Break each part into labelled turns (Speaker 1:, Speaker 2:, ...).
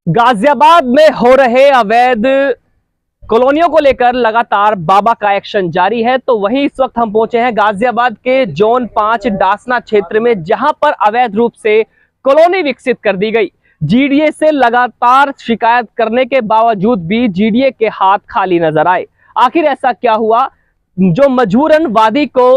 Speaker 1: गाजियाबाद में हो रहे अवैध कॉलोनियों को लेकर लगातार बाबा का एक्शन जारी है। तो वहीं इस वक्त हम पहुंचे हैं गाजियाबाद के जोन 5 डासना क्षेत्र में, जहां पर अवैध रूप से कॉलोनी विकसित कर दी गई। जीडीए से लगातार शिकायत करने के बावजूद भी जीडीए के हाथ खाली नजर आए। आखिर ऐसा क्या हुआ जो मजबूरन वादी को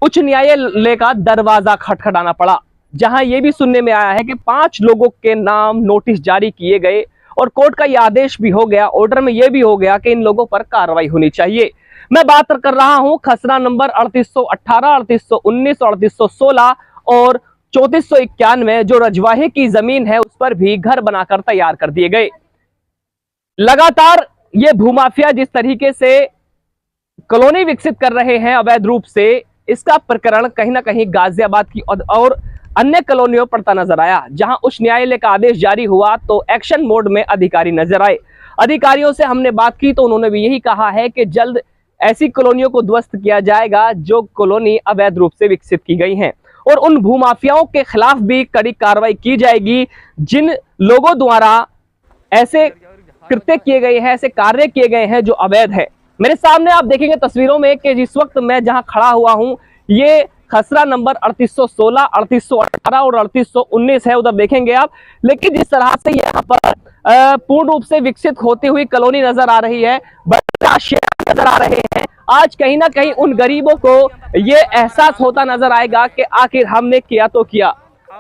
Speaker 1: उच्च न्यायालय का दरवाजा खटखटाना पड़ा, जहां यह भी सुनने में आया है कि 5 लोगों के नाम नोटिस जारी किए गए और कोर्ट का यह आदेश भी हो गया, ऑर्डर में यह भी हो गया कि इन लोगों पर कार्रवाई होनी चाहिए। मैं बात कर रहा हूं खसरा नंबर 3818, 3819, 3816 और 3491 जो रजवाहे की जमीन है उस पर भी घर बनाकर तैयार कर दिए गए। लगातार ये भूमाफिया जिस तरीके से कॉलोनी विकसित कर रहे हैं अवैध रूप से, इसका प्रकरण कहीं ना कहीं गाजियाबाद की और अन्य कॉलोनियों पड़ता नजर आया। जहां उच्च न्यायालय का आदेश जारी हुआ तो एक्शन मोड में अधिकारी नजर आए। अधिकारियों से हमने बात की तो उन्होंने भी यही कहा है कि जल्द ऐसी कॉलोनियों को ध्वस्त किया जाएगा जो कॉलोनी अवैध रूप से विकसित की गई हैं, और उन भूमाफियाओं के खिलाफ भी कड़ी कार्रवाई की जाएगी जिन लोगों द्वारा ऐसे कृत्य किए गए हैं, ऐसे कार्य किए गए हैं जो अवैध है। मेरे सामने आप देखेंगे तस्वीरों में कि जिस वक्त मैं जहां खड़ा हुआ हूं ये खसरा नंबर 3816, 3818 और 3819 है, उधर देखेंगे आप। लेकिन जिस तरह से यहाँ पर पूर्ण रूप से विकसित होती हुई कॉलोनी नजर आ रही है, बड़े आशियाने नजर आ रहे हैं, आज कहीं ना कहीं उन गरीबों को ये एहसास होता नजर आएगा कि आखिर हमने किया तो किया।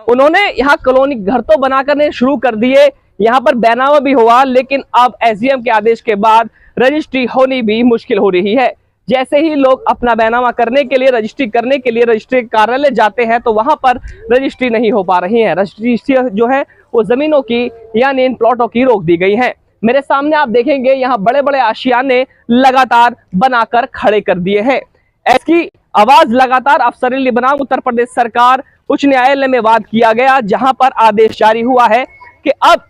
Speaker 1: उन्होंने यहाँ कॉलोनी घर तो बनाकर शुरू कर दिए, यहाँ पर बैनामा भी हुआ, लेकिन अब एसडीएम के आदेश के बाद रजिस्ट्री होनी भी मुश्किल हो रही है। जैसे ही लोग अपना बैनामा करने के लिए, रजिस्ट्री करने के लिए रजिस्ट्री कार्यालय जाते हैं तो वहां पर रजिस्ट्री नहीं हो पा रही है। रजिस्ट्री जो है वो जमीनों की यानी इन प्लॉटों की रोक दी गई है। मेरे सामने आप देखेंगे यहाँ बड़े बड़े आशियाने लगातार बनाकर खड़े कर दिए हैं। ऐसी आवाज लगातार अफसर बनाम उत्तर प्रदेश सरकार उच्च न्यायालय में वाद किया गया, जहां पर आदेश जारी हुआ है कि अब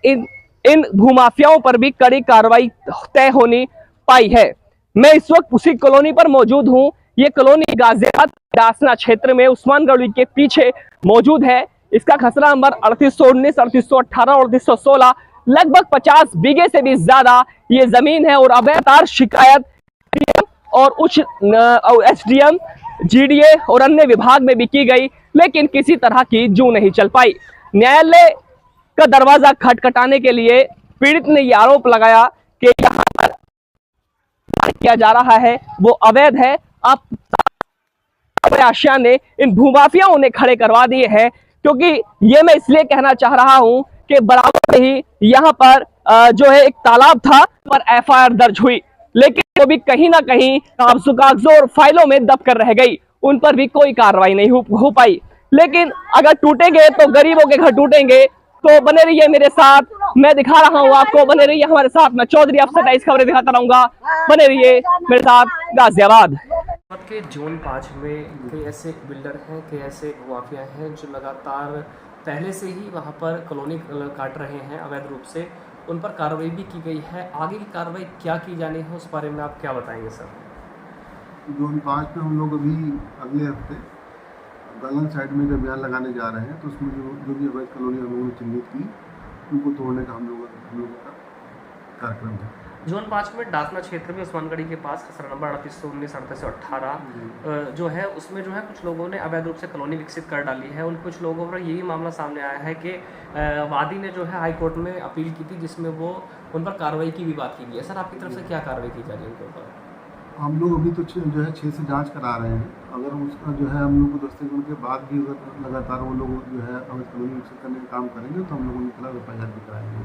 Speaker 1: इन भूमाफियाओं पर भी कड़ी कार्रवाई तय होनी पाई है। मैं इस वक्त उसी कॉलोनी पर मौजूद हूं। ये कॉलोनी गाजियाबाद डासना क्षेत्र में उस्मानगढ़ के पीछे मौजूद है। इसका खसरा नंबर 3819, 3818 और 3816 लगभग 50 बीघे से भी ज्यादा ये जमीन है और अवैध शिकायत और उच्च एसडीएम, जीडीए और अन्य विभाग में भी की गई, लेकिन किसी तरह की जू नहीं चल पाई। न्यायालय का दरवाजा खटखटाने के लिए पीड़ित ने यह आरोप लगाया कि यहाँ पर किया जा रहा है वो अवैध है। अब आशिया ने इन भूमाफियाओं ने खड़े करवा दिए हैं, क्योंकि ये मैं इसलिए कहना चाह रहा हूं कि बराबर ही यहाँ पर जो है एक तालाब था पर एफआईआर दर्ज हुई, लेकिन वो भी कहीं ना कहीं कागजों और फाइलों में दब कर रह गई। उन पर भी कोई कार्रवाई नहीं हो पाई। लेकिन अगर टूटेंगे तो गरीबों के घर टूटेंगे। तो बने रहिए मेरे साथ, मैं दिखा रहा हूं आपको, बने रहिए हमारे साथ। मैं चौधरी अफसर इस खबरें दिखाता रहूंगा, बने रहिए मेरे साथ। गाजियाबाद
Speaker 2: के जोन 5 में कई ऐसे बिल्डर हैं, कई ऐसे माफिया हैं जो लगातार पहले से ही वहां पर कॉलोनी काट रहे हैं अवैध रूप से। उन पर कार्रवाई भी की गई है। आगे की कार्रवाई क्या की जानी है उस बारे में आप क्या बताएंगे सर?
Speaker 3: जोन 5 में हम लोग अभी अगले हफ्ते गलन साइड में जो अभियान लगाने जा रहे हैं, तो उसमें जो भी अवैध कॉलोनी हम लोगों ने चिन्हित की उनको तोड़ने का हम लोगों का कार्यक्रम है।
Speaker 2: जोन 5 में डासना क्षेत्र में उस्मानगढ़ी के पास खसरा नंबर 3819, 3818 जो है उसमें जो है कुछ लोगों ने अवैध रूप से कॉलोनी विकसित कर डाली है। उन कुछ लोगों पर यही मामला सामने आया है कि वादी ने जो है हाई कोर्ट में अपील की थी, जिसमें वो उन पर कार्रवाई की भी बात की गई है। सर आपकी तरफ से क्या कार्रवाई की जा रही है उनके ऊपर?
Speaker 3: हम लोग अभी तो जो है 6 से जांच करा रहे हैं। अगर उसका जो है हम लोग को दस्तगिरी के बाद भी अगर लगातार वो लोग जो है अवैध कॉलोनी विकसित करने का काम करेंगे तो हम लोग उनके खिलाफ एफआईआर भी कराएंगे।